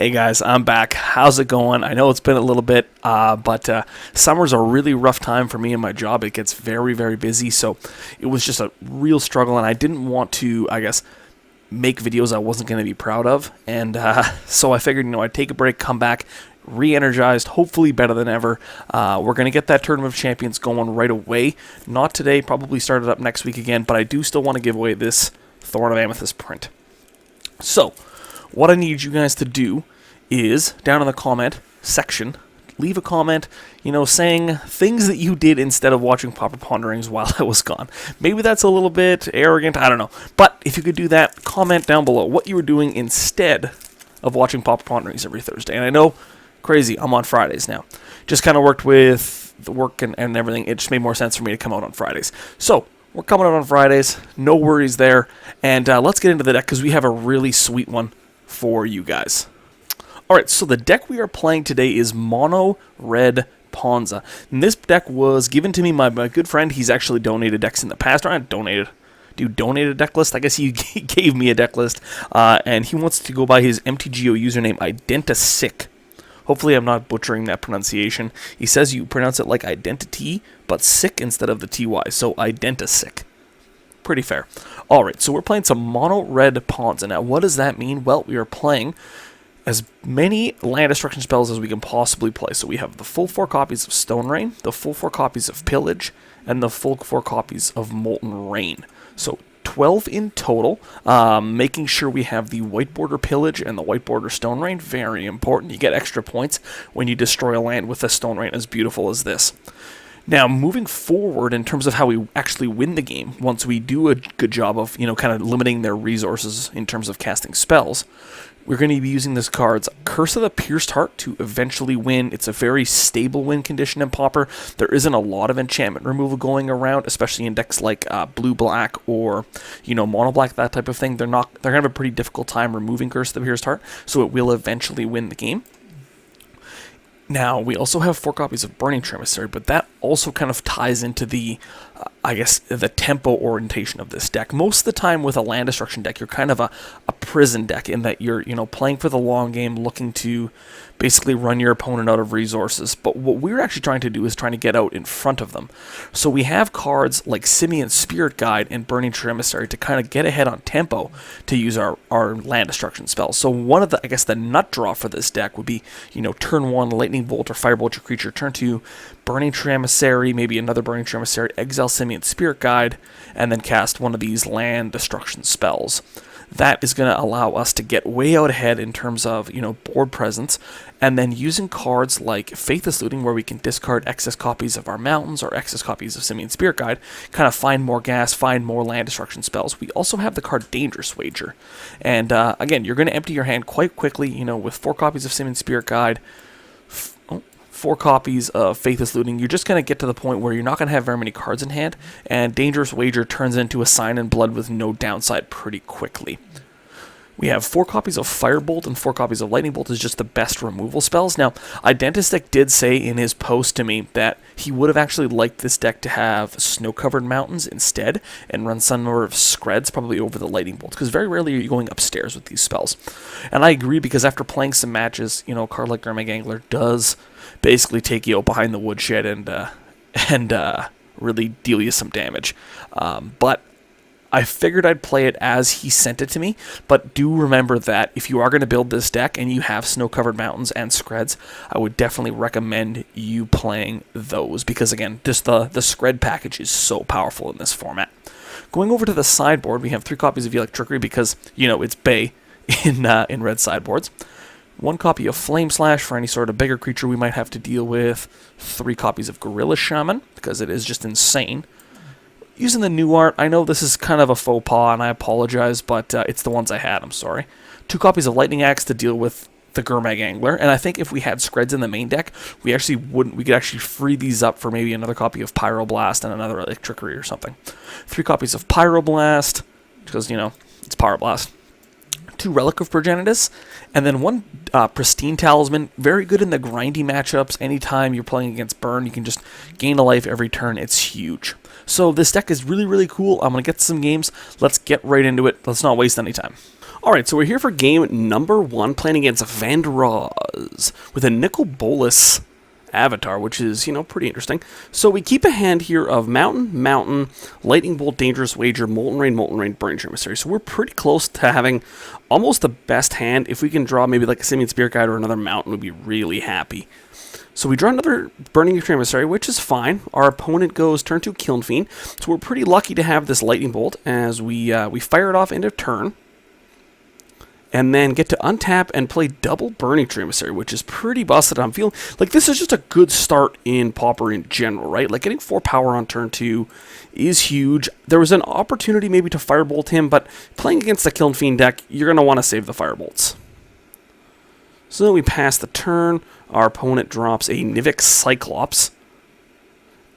Hey guys, I'm back. How's it going? I know it's been a little bit, but summer's a really rough time for me and my job. It gets very, very busy, so it was just a real struggle, and I didn't want to, make videos I wasn't going to be proud of, and so I figured, I'd take a break, come back, re-energized, hopefully better than ever. We're going to get that Tournament of Champions going right away. Not today, probably start it up next week again, but I do still want to give away this Thorn of Amethyst print. So, what I need you guys to do is, down in the comment section, leave a comment, saying things that you did instead of watching Pauper Ponderings while I was gone. Maybe that's a little bit arrogant, I don't know. But if you could do that, comment down below what you were doing instead of watching Pauper Ponderings every Thursday. And I know, crazy, I'm on Fridays now. Just kind of worked with the work and everything. It just made more sense for me to come out on Fridays. So, we're coming out on Fridays, no worries there. And let's get into the deck because we have a really sweet one for you guys. Alright, so the deck we are playing today is Mono Red Ponza. And this deck was given to me by my good friend. He's actually donated decks in the past. Or not donated. Donate a deck list? I guess he gave me a deck list. And he wants to go by his MTGO username Identisic. Hopefully I'm not butchering that pronunciation. He says you pronounce it like identity, but sick instead of the TY. So Identisic. Pretty fair. Alright, so we're playing some Mono Red Ponza. Now, what does that mean? Well, we are playing as many land destruction spells as we can possibly play. So we have the full 4 copies of Stone Rain, the full 4 copies of Pillage, and the full 4 copies of Molten Rain. So 12 in total, making sure we have the white border Pillage and the white border Stone Rain. Very important. You get extra points when you destroy a land with a Stone Rain as beautiful as this. Now, moving forward in terms of how we actually win the game, once we do a good job of, kind of limiting their resources in terms of casting spells, we're going to be using this card's Curse of the Pierced Heart to eventually win. It's a very stable win condition in Pauper. There isn't a lot of enchantment removal going around, especially in decks like blue-black or, mono-black, that type of thing. They're going to have a pretty difficult time removing Curse of the Pierced Heart, so it will eventually win the game. Now, we also have 4 copies of Burning-Tree Emissary, but that also kind of ties into the, the tempo orientation of this deck. Most of the time with a land destruction deck, you're kind of a prison deck in that you're, playing for the long game, looking to basically run your opponent out of resources. But what we're actually trying to do is trying to get out in front of them. So we have cards like Simian Spirit Guide and Burning-Tree Emissary to kind of get ahead on tempo to use our land destruction spells. So one of the, the nut draw for this deck would be, turn 1, Lightning Bolt or Firebolt your creature, turn 2, Burning-Tree Emissary, maybe another Burning-Tree Emissary, exile Simian Spirit Guide, and then cast one of these land destruction spells. That is going to allow us to get way out ahead in terms of, board presence, and then using cards like Faithless Looting, where we can discard excess copies of our mountains or excess copies of Simian Spirit Guide, kind of find more gas, find more land destruction spells. We also have the card Dangerous Wager. And again, you're going to empty your hand quite quickly, with 4 copies of Simian Spirit Guide, 4 copies of Faithless Looting. You're just going to get to the point where you're not going to have very many cards in hand, and Dangerous Wager turns into a Sign in Blood with no downside pretty quickly. We have 4 copies of Firebolt and 4 copies of Lightning Bolt as just the best removal spells. Now, Identisic did say in his post to me that he would have actually liked this deck to have snow-covered mountains instead and run some sort of Screds probably over the Lightning Bolt, because very rarely are you going upstairs with these spells. And I agree, because after playing some matches, a card like Gurmag Angler does basically take you out behind the woodshed and really deal you some damage. But I figured I'd play it as he sent it to me, but do remember that if you are going to build this deck and you have snow-covered mountains and Screds, I would definitely recommend you playing those, because again, just the Scred package is so powerful in this format. Going over to the sideboard, we have 3 copies of Electrickery because, it's Bay in red sideboards. 1 copy of Flame Slash for any sort of bigger creature we might have to deal with. 3 copies of Gorilla Shaman, because it is just insane. Using the new art, I know this is kind of a faux pas, and I apologize, but it's the ones I had, I'm sorry. 2 copies of Lightning Axe to deal with the Gurmag Angler, and I think if we had Screds in the main deck, we could actually free these up for maybe another copy of Pyroblast and another Electrickery or something. 3 copies of Pyroblast, because, it's Pyroblast. 2 Relic of Progenitus, and then 1 Pristine Talisman. Very good in the grindy matchups. Anytime you're playing against Burn, you can just gain a life every turn. It's huge. So this deck is really, really cool. I'm going to get some games. Let's get right into it. Let's not waste any time. Alright, so we're here for game number 1, playing against Vanderaz with a Nicol Bolas avatar, which is, pretty interesting. So we keep a hand here of Mountain, Lightning Bolt, Dangerous Wager, Molten Rain, Burning-Tree Emissary. So we're pretty close to having almost the best hand. If we can draw maybe like a Simian Spirit Guide or another Mountain, we'd be really happy. So we draw another Burning-Tree Emissary, which is fine. Our opponent goes turn 2 Kiln Fiend. So we're pretty lucky to have this Lightning Bolt as we fire it off into turn. And then get to untap and play double Burning-Tree Emissary, which is pretty busted. I'm feeling like this is just a good start in Pauper in general, right? Like getting 4 power on turn 2 is huge. There was an opportunity maybe to firebolt him, but playing against the Kiln Fiend deck, you're going to want to save the firebolts. So then we pass the turn. Our opponent drops a Nivik Cyclops.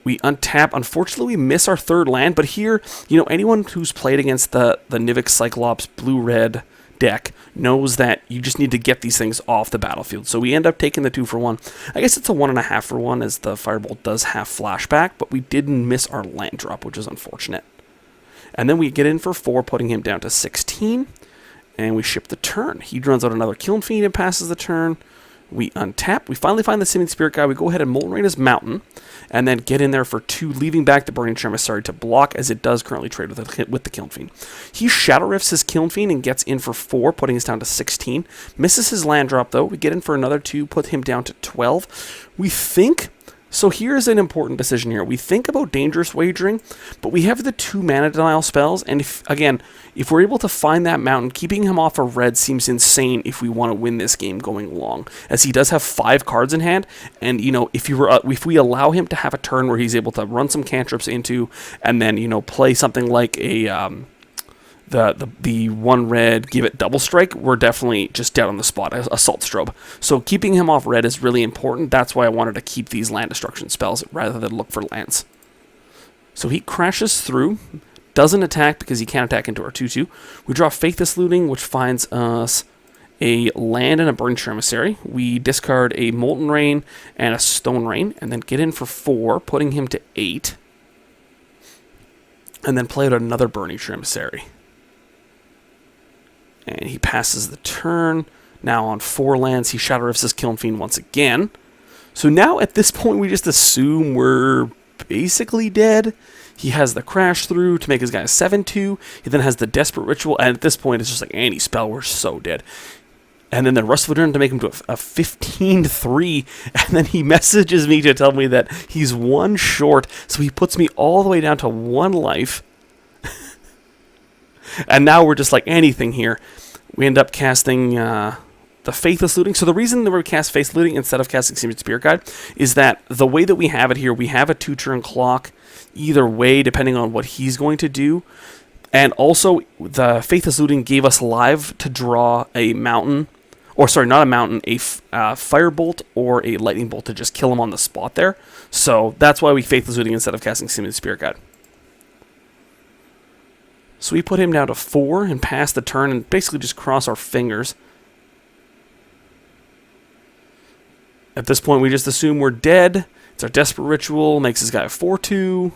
We untap. Unfortunately, we miss our third land, but here, anyone who's played against the Nivik Cyclops blue-red deck knows that you just need to get these things off the battlefield. So we end up taking the 2-for-1. I guess it's a 1.5-for-1 as the Firebolt does have flashback, but we didn't miss our land drop, which is unfortunate. And then we get in for 4, putting him down to 16, and we ship the turn. He runs out another Kiln Fiend and passes the turn. We untap. We finally find the Simian Spirit Guide. We go ahead and Molten Rain his Mountain, and then get in there for 2, leaving back the Burning-Tree Emissary to block, as it does currently trade with the Kiln Fiend. He Shadow Rifts his Kiln Fiend and gets in for 4, putting us down to 16. Misses his land drop, though. We get in for another 2, put him down to 12. We think... So here's an important decision here. We think about Dangerous Wagering, but we have the 2 mana denial spells, and if we're able to find that Mountain, keeping him off of red seems insane if we want to win this game going long, as he does have 5 cards in hand, and if we allow him to have a turn where he's able to run some cantrips into, and then play something like a the 1 red, give it double strike, we're definitely just dead on the spot, Assault Strobe. So keeping him off red is really important. That's why I wanted to keep these land destruction spells rather than look for lands. So he crashes through, doesn't attack because he can't attack into our 2/2. We draw Faithless Looting, which finds us a land and a Burning-Tree Emissary. We discard a Molten Rain and a Stone Rain, and then get in for 4, putting him to 8. And then play out another Burning-Tree Emissary. And he passes the turn. Now on 4 lands, he Shadow Rifts his Kiln Fiend once again. So now at this point, we just assume we're basically dead. He has the Crash Through to make his guy a 7/2. He then has the Desperate Ritual, and at this point, it's just like any spell, we're so dead. And then the Rust of Eternity to make him to a 15/3, and then he messages me to tell me that he's 1 short, so he puts me all the way down to 1 life. And now we're just like anything here. We end up casting the Faithless Looting. So the reason that we cast Faithless Looting instead of casting Simian Spirit Guide is that the way that we have it here, we have a 2-turn clock either way, depending on what he's going to do. And also, the Faithless Looting gave us live to draw a Mountain, or sorry, not a Mountain, a Firebolt or a Lightning Bolt to just kill him on the spot there. So that's why we Faithless Looting instead of casting Simian Spirit Guide. So we put him down to 4 and pass the turn and basically just cross our fingers. At this point, we just assume we're dead. It's our Desperate Ritual, makes his guy a 4/2.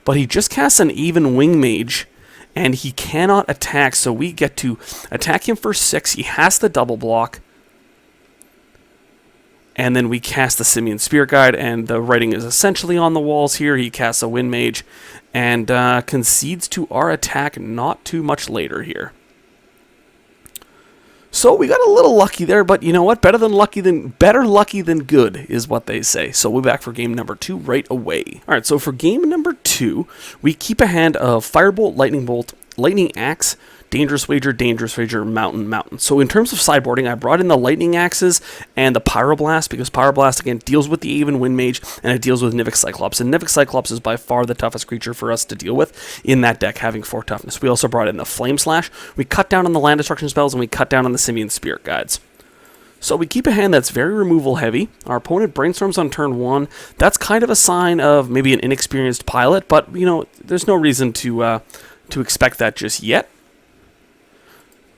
But he just casts an Even Wing Mage, and he cannot attack, so we get to attack him for 6. He has the double block. And then we cast the Simian Spirit Guide, and the writing is essentially on the walls here. He casts a Wind Mage and concedes to our attack not too much later here. So we got a little lucky there, but you know what? Better lucky than good is what they say. So we're back for game number 2 right away. All right, so for game number 2, we keep a hand of Firebolt, Lightning Bolt, Lightning Axe, Dangerous Wager, Mountain. So in terms of sideboarding, I brought in the Lightning Axes and the Pyroblast, because Pyroblast, again, deals with the Even Wind Mage, and it deals with Nivik Cyclops. And Nivik Cyclops is by far the toughest creature for us to deal with in that deck, having 4 toughness. We also brought in the Flame Slash. We cut down on the land destruction spells, and we cut down on the Simian Spirit Guides. So we keep a hand that's very removal heavy. Our opponent brainstorms on turn 1. That's kind of a sign of maybe an inexperienced pilot, but, there's no reason to expect that just yet.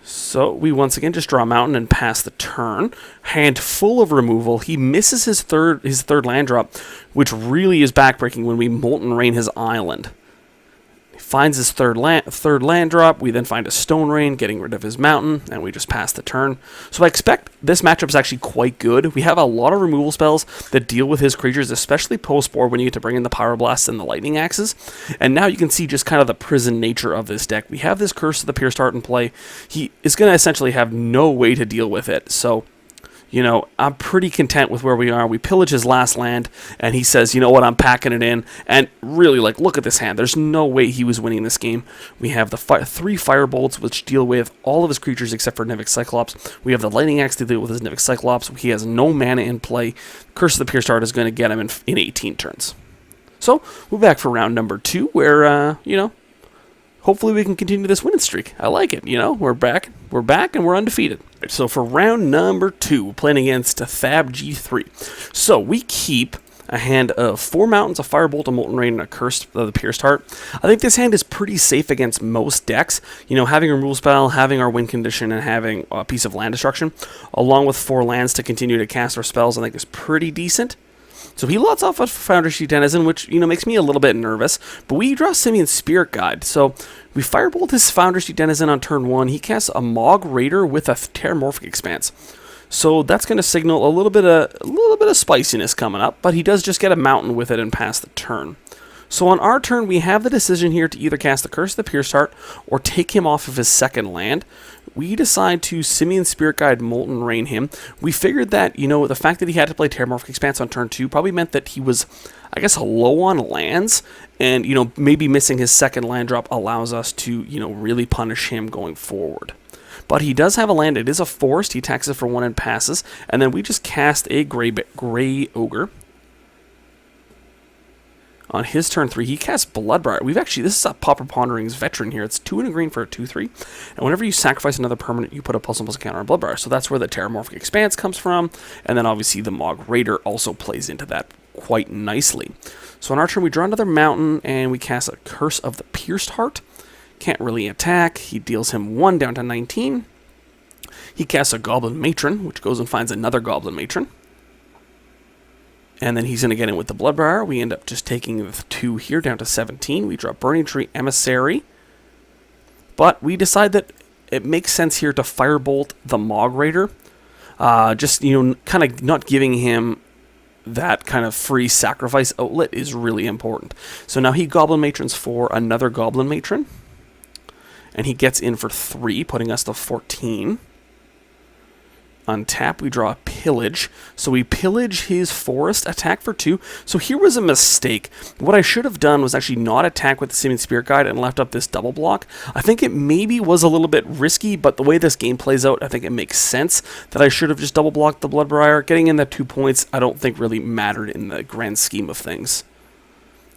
So we once again just draw a Mountain and pass the turn. Hand full of removal. He misses his third land drop, which really is backbreaking when we Molten Rain his island. finds his third land drop. We then find a Stone Rain, getting rid of his mountain, and we just pass the turn. So I expect this matchup is actually quite good. We have a lot of removal spells that deal with his creatures, especially post-board when you get to bring in the Pyroblast and the Lightning Axes. And now you can see just kind of the prison nature of this deck. We have this Curse of the Pierced Heart in play. He is going to essentially have no way to deal with it. So, you know, I'm pretty content with where we are. We pillage his last land, and he says, you know what, I'm packing it in. And really, like, look at this hand. There's no way he was winning this game. We have the 3 Firebolts, which deal with all of his creatures except for Nivix Cyclops. We have the Lightning Axe to deal with his Nivix Cyclops. He has no mana in play. Curse of the Pierced Heart is going to get him in 18 turns. So, we're back for round number 2, where, you know, hopefully we can continue this winning streak. I like it, you know. We're back, and we're undefeated. So for round number 2, we're playing against Thab G3. So we keep a hand of 4 mountains, a firebolt, a molten rain, and a curse of the pierced heart. I think this hand is pretty safe against most decks. You know, having a removal spell, having our win condition, and having a piece of land destruction, along with 4 lands to continue to cast our spells, I think is pretty decent. So he lots off a Foundry Denizen, which, you know, makes me a little bit nervous. But we draw Simian Spirit Guide. So we firebolt his Foundry Denizen on turn 1. He casts a Mog Raider with a Terramorphic Expanse. So that's going to signal a little bit of spiciness coming up. But he does just get a mountain with it and pass the turn. So on our turn, we have the decision here to either cast the Curse of the Pierced Heart or take him off of his second land. We decide to Simian Spirit Guide Molten Rain him. We figured that, you know, the fact that he had to play Terramorphic Expanse on turn 2 probably meant that he was, I guess, low on lands. And, you know, maybe missing his second land drop allows us to, you know, really punish him going forward. But he does have a land. It is a forest. He attacks it for 1 and passes. And then we just cast a Gray Ogre. On his turn 3, he casts Bloodbriar. This is a Pauper Ponderings veteran here. It's 2 and a green for a 2/3. And whenever you sacrifice another permanent, you put a +1/+1 counter on Bloodbriar. So that's where the Terramorphic Expanse comes from. And then obviously the Mog Raider also plays into that quite nicely. So on our turn, we draw another mountain, and we cast a Curse of the Pierced Heart. Can't really attack. He deals him 1 down to 19. He casts a Goblin Matron, which goes and finds another Goblin Matron. And then he's going to get in with the Bloodbriar. We end up just taking the 2 here down to 17. We draw Burning-Tree Emissary. But we decide that it makes sense here to Firebolt the Mog Raider. Just, you know, kind of not giving him that kind of free sacrifice outlet is really important. So now he Goblin Matrons for another Goblin Matron. And he gets in for 3, putting us to 14. Untap, we draw a Pillage. So we pillage his forest, attack for 2. So here was a mistake. What I should have done was actually not attack with the Simian Spirit Guide and left up this double block. I think it maybe was a little bit risky, but the way this game plays out, I think it makes sense that I should have just double blocked the Bloodbriar. Getting in that 2 points, I don't think really mattered in the grand scheme of things.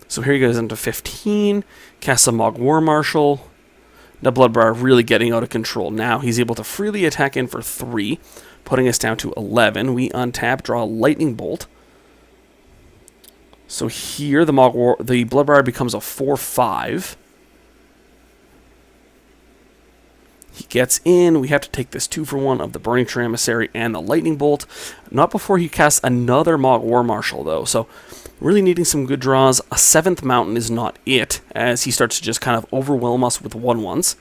So here he goes into 15, casts a Mog War Marshal. The Bloodbriar really getting out of control. Now he's able to freely attack in for 3. Putting us down to 11. We untap, draw a Lightning Bolt. So here the Bloodbriar becomes a 4/5. He gets in. We have to take this 2-for-1 of the Burning-Tree Emissary and the Lightning Bolt. Not before he casts another Mog War Marshal, though. So really needing some good draws. A 7th mountain is not it, as he starts to just kind of overwhelm us with 1/1s.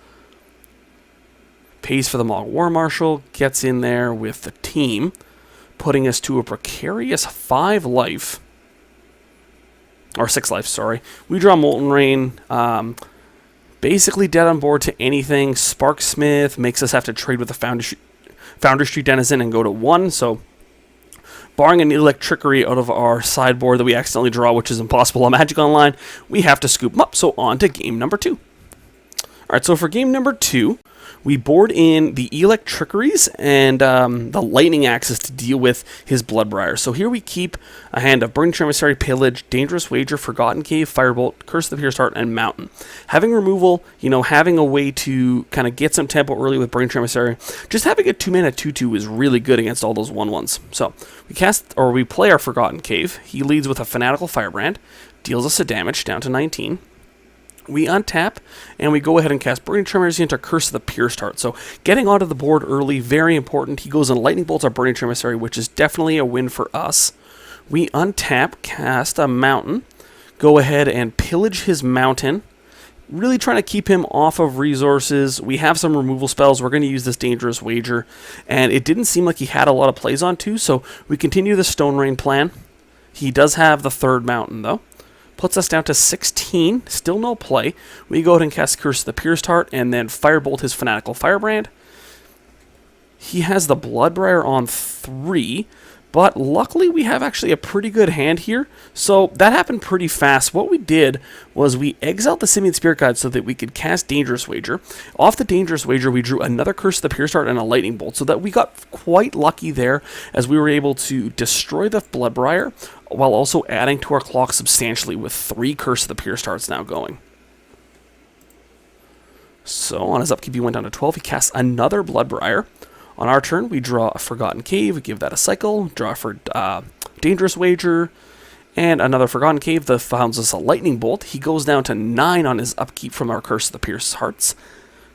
Pays for the Mog War Marshal, gets in there with the team, putting us to a precarious 5 life. Or 6 life, sorry. We draw Molten Rain. Basically dead on board to anything. Sparksmith makes us have to trade with the Foundry Denizen and go to 1. So, barring an Electrickery out of our sideboard that we accidentally draw, which is impossible on Magic Online, we have to scoop them up. So, on to game number 2. Alright, so for game number 2, we board in the Electrickeries and the Lightning Axes to deal with his Bloodbriar. So here we keep a hand of Burning-Tree Emissary, Pillage, Dangerous Wager, Forgotten Cave, Firebolt, Curse of the Pierced Heart, and Mountain. Having removal, you know, having a way to kind of get some tempo early with Burning-Tree Emissary, just having a 2-mana 2/2 is really good against all those 1/1s. So we play our Forgotten Cave. He leads with a Fanatical Firebrand, deals us a damage down to 19. We untap, and we go ahead and cast Burning-Tree Emissary into Curse of the Pierced Heart. So getting onto the board early, very important. He goes and Lightning Bolts our Burning-Tree Emissary, which is definitely a win for us. We untap, cast a Mountain, go ahead and pillage his Mountain, Really trying to keep him off of resources. We have some removal spells. We're going to use this Dangerous Wager. And it didn't seem like he had a lot of plays on too, so we continue the Stone Rain plan. He does have the third mountain, though. Puts us down to 16. Still no play. We go ahead and cast Curse of the Pierced Heart and then Firebolt his Fanatical Firebrand. He has the Bloodbriar on 3. But luckily, we have actually a pretty good hand here, so that happened pretty fast. What we did was we exiled the Simian Spirit Guide so that we could cast Dangerous Wager. Off the Dangerous Wager, we drew another Curse of the Pierced Heart and a Lightning Bolt, so that we got quite lucky there as we were able to destroy the Bloodbriar while also adding to our clock substantially with 3 Curse of the Pierced Hearts now going. So on his upkeep, he went down to 12. He casts another Bloodbriar. On our turn, we draw a Forgotten Cave, we give that a cycle, draw for Dangerous Wager, and another Forgotten Cave that founds us a Lightning Bolt. He goes down to 9 on his upkeep from our Curse of the Pierced Hearts.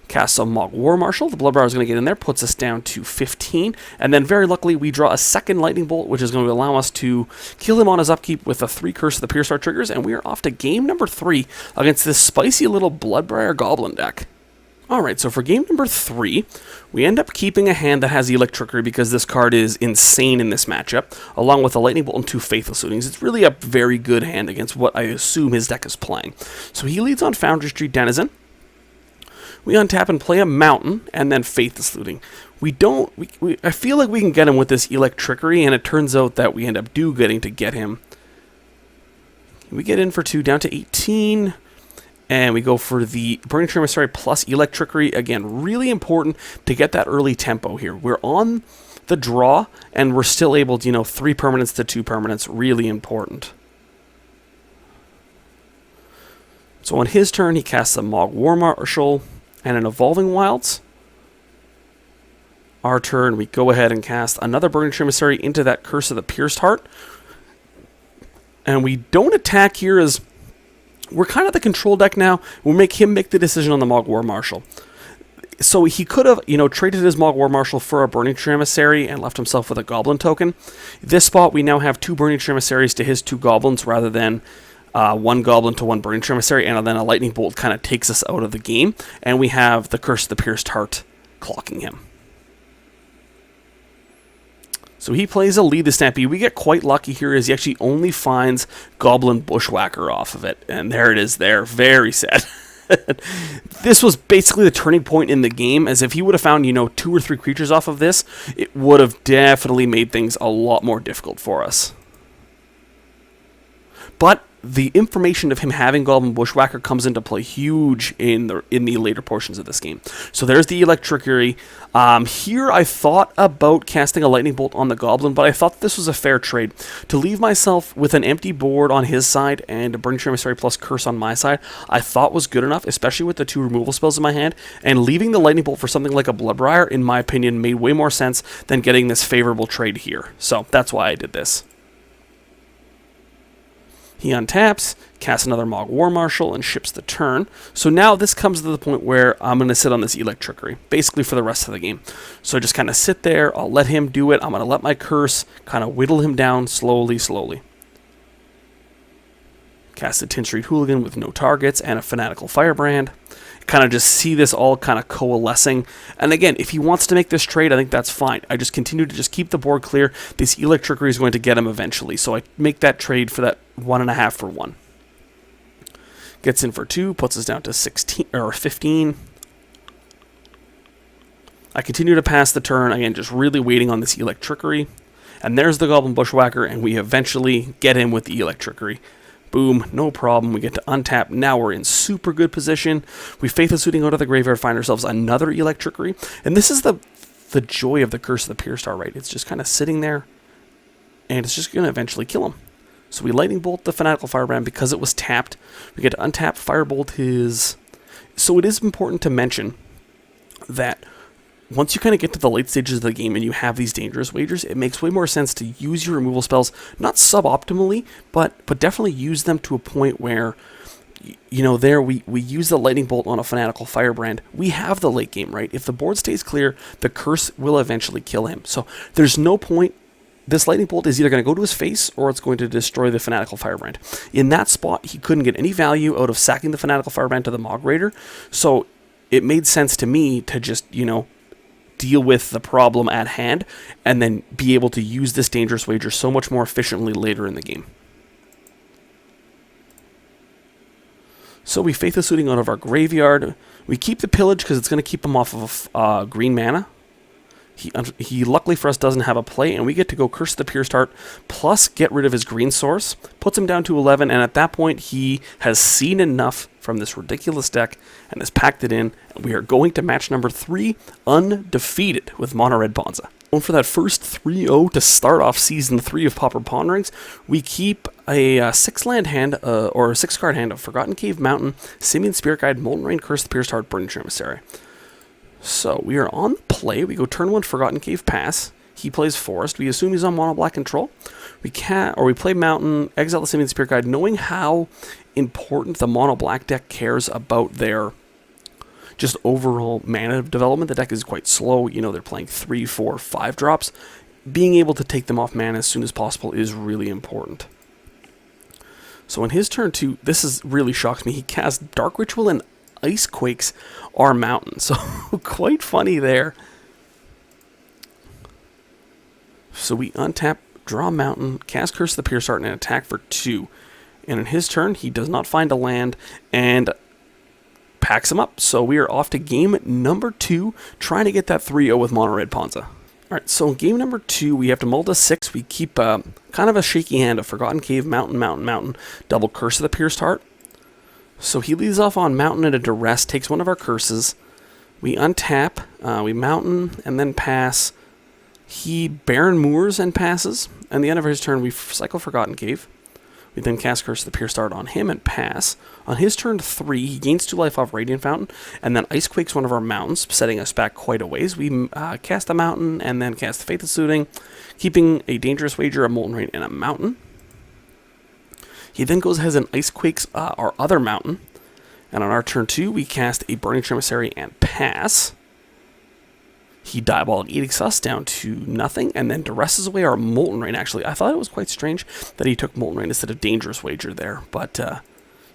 Casts a Mogg War Marshal, the Bloodbriar is going to get in there, puts us down to 15, and then very luckily we draw a second Lightning Bolt, which is going to allow us to kill him on his upkeep with the 3 Curse of the Pierced Heart triggers, and we are off to game number 3 against this spicy little Bloodbriar Goblin deck. Alright, so for game number 3, we end up keeping a hand that has Electrickery because this card is insane in this matchup, along with a Lightning Bolt and 2 Faithless Lootings. It's really a very good hand against what I assume his deck is playing. So he leads on Foundry Street Denizen. We untap and play a Mountain, and then Faithless Looting. I feel like we can get him with this Electrickery, and it turns out that we end up getting to get him. We get in for 2, down to 18. And we go for the Burning-Tree Emissary plus Electrickery. Again, really important to get that early tempo here. We're on the draw, and we're still able to, 3 permanents to 2 permanents. Really important. So on his turn, he casts a Mogg War Marshal and an Evolving Wilds. Our turn, we go ahead and cast another Burning-Tree Emissary into that Curse of the Pierced Heart. And we don't attack here as we're kind of the control deck now. We'll make him make the decision on the Mogg War Marshal. So he could have, traded his Mogg War Marshal for a Burning-Tree Emissary and left himself with a Goblin token. This spot, we now have 2 Burning-Tree Emissaries to his 2 Goblins rather than 1 Goblin to 1 Burning-Tree Emissary, and then a Lightning Bolt kind of takes us out of the game, and we have the Curse of the Pierced Heart clocking him. So he plays a Lead the Stampede. We get quite lucky here as he actually only finds Goblin Bushwhacker off of it. And there it is there. Very sad. This was basically the turning point in the game, as if he would have found, 2 or 3 creatures off of this, it would have definitely made things a lot more difficult for us. But the information of him having Goblin Bushwhacker comes into play huge in the later portions of this game. So there's the Electrickery. Here I thought about casting a Lightning Bolt on the Goblin, but I thought this was a fair trade. To leave myself with an empty board on his side and a Burning-Tree Emissary plus Curse on my side, I thought was good enough, especially with the 2 removal spells in my hand, and leaving the Lightning Bolt for something like a Bloodbriar, in my opinion, made way more sense than getting this favorable trade here. So that's why I did this. He untaps, casts another Mogg War Marshal, and ships the turn. So now this comes to the point where I'm going to sit on this Electrickery, basically for the rest of the game. So I just kind of sit there, I'll let him do it, I'm going to let my Curse kind of whittle him down slowly. Cast a Tin Street Hooligan with no targets and a Fanatical Firebrand. Kind of just see this all kind of coalescing. And again, if he wants to make this trade, I think that's fine. I just continue to just keep the board clear. This Electrickery is going to get him eventually. So I make that trade for that 1.5 for 1. Gets in for 2, puts us down to 16 or 15. I continue to pass the turn, again, just really waiting on this Electrickery. And there's the Goblin Bushwhacker, and we eventually get him with the Electrickery. Boom, no problem. We get to untap. Now we're in super good position. We Faithless Looting out of the graveyard, find ourselves another Electrickery. And this is the joy of the Curse of the Pierced Heart, right? It's just kind of sitting there, and it's just going to eventually kill him. So we Lightning Bolt the Fanatical Firebrand because it was tapped. We get to untap, Firebolt his... So it is important to mention that once you kind of get to the late stages of the game and you have these Dangerous Wagers, it makes way more sense to use your removal spells, not suboptimally, but definitely use them to a point where, there we use the Lightning Bolt on a Fanatical Firebrand. We have the late game, right? If the board stays clear, the Curse will eventually kill him. So there's no point this lightning bolt is either going to go to his face or it's going to destroy the Fanatical Firebrand. In that spot, he couldn't get any value out of sacking the Fanatical Firebrand to the Mog Raider, so it made sense to me to just, you know, deal with the problem at hand and then be able to use this Dangerous Wager so much more efficiently later in the game. So we Faith of Suiting out of our graveyard. We keep the Pillage because it's going to keep him off of green mana. He luckily for us doesn't have a play, and we get to go Curse the Pierced Heart, plus get rid of his green source, puts him down to 11, and at that point he has seen enough from this ridiculous deck and has packed it in, and we are going to match number 3 undefeated with Mono Red Ponza. And for that first 3-0 to start off Season 3 of Pauper Ponderings, we keep a 6-land hand, or a 6-card hand of Forgotten Cave Mountain, Simian Spirit Guide, Molten Rain, Curse the Pierced Heart, Burning-Tree Emissary. So we are on the play. We go turn 1 Forgotten Cave pass. He plays Forest. We assume he's on mono black control. We play Mountain, exile the Simian Spirit Guide, knowing how important the mono black deck cares about their just overall mana development. The deck is quite slow. You know, they're playing 3, 4, 5 drops. Being able to take them off mana as soon as possible is really important. So in his turn 2, really shocks me. He casts Dark Ritual and Ice Quakes our Mountain. So quite funny there. So we untap, draw Mountain, cast Curse of the Pierced Heart, and attack for 2. And in his turn, he does not find a land and packs him up. So we are off to game number 2, trying to get that 3-0 with Mono Red Ponza. Alright, so in game number 2, we have to mull to 6. We keep kind of a shaky hand of Forgotten Cave, Mountain, double Curse of the Pierced Heart. So he leads off on Mountain at a Duress, takes one of our curses. We untap, we Mountain, and then pass. He Baron Moors and passes. And the end of his turn, we cycle Forgotten Cave. We then cast Curse of the Pierced Heart on him and pass. On his turn 3, he gains 2 life off Radiant Fountain, and then Ice Quakes one of our mountains, setting us back quite a ways. We cast a Mountain, and then cast Faith of Suiting, keeping a Dangerous Wager, a Molten Rain, and a Mountain. He then goes ahead and Ice Quakes our other Mountain, and on our turn 2, we cast a Burning-Tree Emissary and pass. He Diabolic Edicts us down to nothing, and then Duresses away our Molten Rain. Actually, I thought it was quite strange that he took Molten Rain instead of Dangerous Wager there, but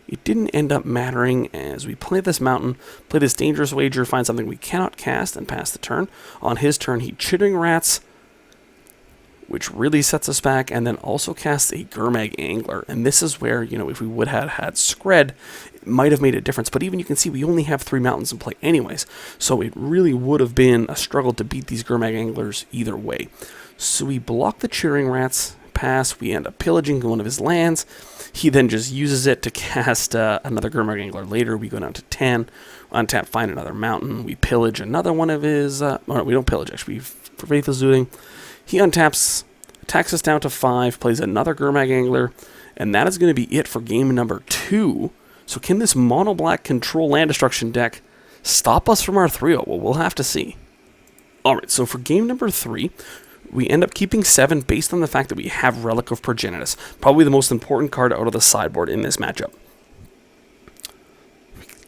it didn't end up mattering as we play this Mountain, play this Dangerous Wager, find something we cannot cast, and pass the turn. On his turn, he Chittering Rats, which really sets us back, and then also casts a Gurmag Angler. And this is where, you know, if we would have had Scred, it might have made a difference. But even you can see we only have 3 mountains in play anyways, so it really would have been a struggle to beat these Gurmag Anglers either way. So we block the Chittering Rats, pass, we end up pillaging one of his lands. He then just uses it to cast another Gurmag Angler later. We go down to 10, untap, find another mountain. We pillage another one of his, or we don't pillage actually, for Faith of Suiting. He untaps, attacks us down to 5, plays another Gurmag Angler, and that is going to be it for game number 2. So can this mono black control land destruction deck stop us from our 3-0? Well, we'll have to see. Alright, so for game number 3, we end up keeping 7 based on the fact that we have Relic of Progenitus, probably the most important card out of the sideboard in this matchup.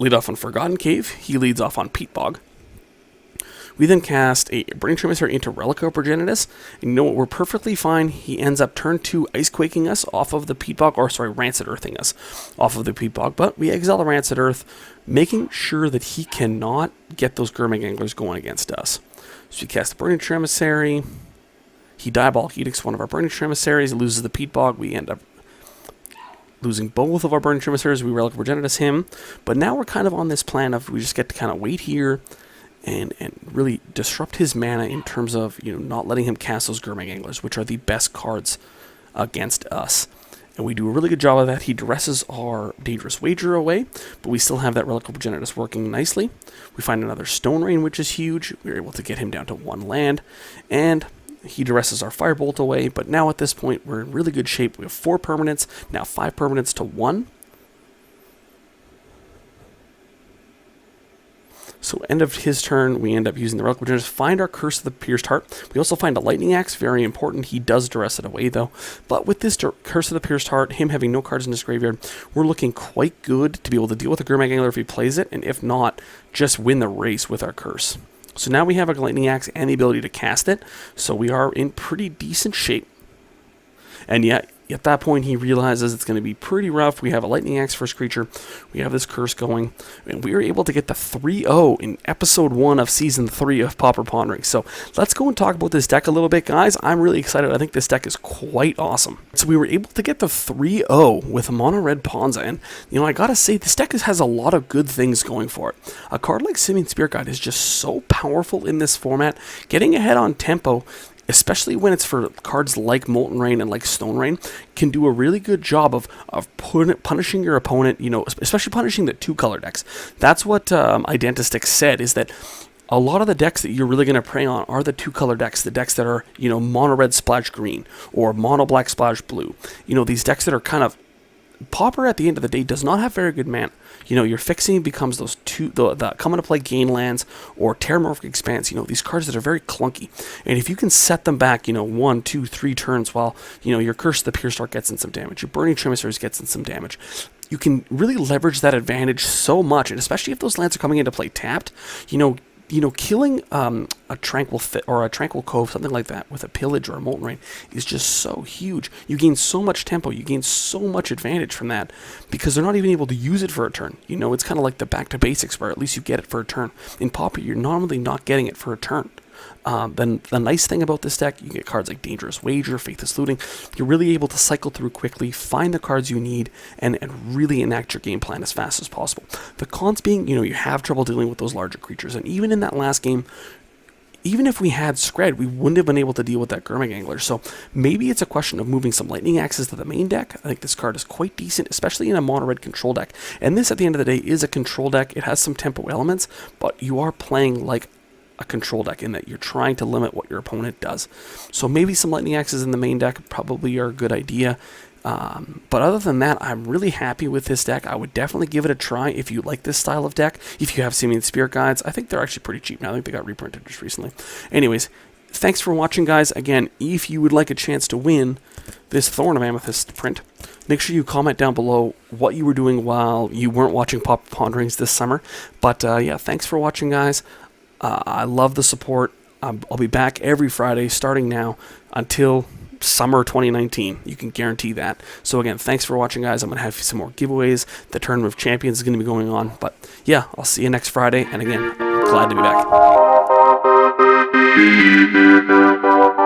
Lead off on Forgotten Cave, he leads off on Peat Bog. We then cast a Burning-Tree Emissary into Relic of Progenitus. And you know what? We're perfectly fine. He ends up turn 2 Ice Quaking us off of the Peat Bog, or sorry, Rancid Earthing us off of the Peat Bog. But we exile the Rancid Earth, making sure that he cannot get those Gurmag Anglers going against us. So we cast the Burning-Tree Emissary. He Diabolic Edicts one of our Burning-Tree Emissaries, loses the Peat Bog. We end up losing both of our Burning-Tree Emissaries. We Relic of Progenitus him. But now we're kind of on this plan of we just get to kind of wait here and really disrupt his mana in terms of, you know, not letting him cast those Gurmag Anglers, which are the best cards against us. And we do a really good job of that. He Duresses our Dangerous Wager away, but we still have that Relic of Progenitus working nicely. We find another Stone Rain, which is huge. We're able to get him down to 1 land, and he Duresses our Firebolt away, but now at this point, we're in really good shape. We have 4 permanents, now 5 permanents to 1. So end of his turn, we end up using the Relic of Progenitus, find our Curse of the Pierced Heart. We also find a Lightning Axe, very important. He does Duress it away, though. But with this Curse of the Pierced Heart, him having no cards in his graveyard, we're looking quite good to be able to deal with a Gurmag Angler if he plays it, and if not, just win the race with our Curse. So now we have a Lightning Axe and the ability to cast it, so we are in pretty decent shape. And yet, at that point, he realizes it's going to be pretty rough. We have a Lightning Axe first creature. We have this curse going. And we were able to get the 3-0 in episode 1 of season 3 of Pauper Ponderings. So let's go and talk about this deck a little bit, guys. I'm really excited. I think this deck is quite awesome. So we were able to get the 3-0 with a mono red Ponza. And, I gotta say, this deck has a lot of good things going for it. A card like Simian Spirit Guide is just so powerful in this format. Getting ahead on tempo, especially when it's for cards like Molten Rain and like Stone Rain, can do a really good job of punishing your opponent, especially punishing the 2-color decks. That's what Identistic said, is that a lot of the decks that you're really going to prey on are the 2-color decks, the decks that are, mono red splash green or mono black splash blue. These decks that are kind of... Pauper, at the end of the day, does not have very good mana. Your fixing becomes those the come into play gain lands or Terramorphic Expanse, these cards that are very clunky. And if you can set them back, 1, 2, 3 turns while, your Curse of the Pure Start gets in some damage, your Burning-Tree Emissary gets in some damage, you can really leverage that advantage so much. And especially if those lands are coming into play tapped, killing a Tranquil Fit or a Tranquil Cove, something like that, with a Pillage or a Molten Rain is just so huge. You gain so much tempo, you gain so much advantage from that because they're not even able to use it for a turn. It's kind of like the back to basics where at least you get it for a turn. In Pauper, you're normally not getting it for a turn. Then the nice thing about this deck, you get cards like Dangerous Wager, Faithless Looting. You're really able to cycle through quickly, find the cards you need, and really enact your game plan as fast as possible. The cons being, you have trouble dealing with those larger creatures. And even in that last game, even if we had Scred, we wouldn't have been able to deal with that Gurmag Angler. So maybe it's a question of moving some Lightning Axes to the main deck. I think this card is quite decent, especially in a mono-red control deck. And this, at the end of the day, is a control deck. It has some tempo elements, but you are playing like a control deck in that you're trying to limit what your opponent does. So maybe some Lightning Axes in the main deck probably are a good idea. But other than that, I'm really happy with this deck. I would definitely give it a try if you like this style of deck. If you have Simian Spirit Guides, I think they're actually pretty cheap now. I think they got reprinted just recently. Anyways, thanks for watching, guys. Again, if you would like a chance to win this Thorn of Amethyst print, make sure you comment down below what you were doing while you weren't watching Pauper Ponderings this summer. But yeah, thanks for watching, guys. I love the support. I'll be back every Friday starting now until summer 2019. You can guarantee that. So again, thanks for watching, guys. I'm going to have some more giveaways. The Tournament of Champions is going to be going on. But yeah, I'll see you next Friday. And again, glad to be back.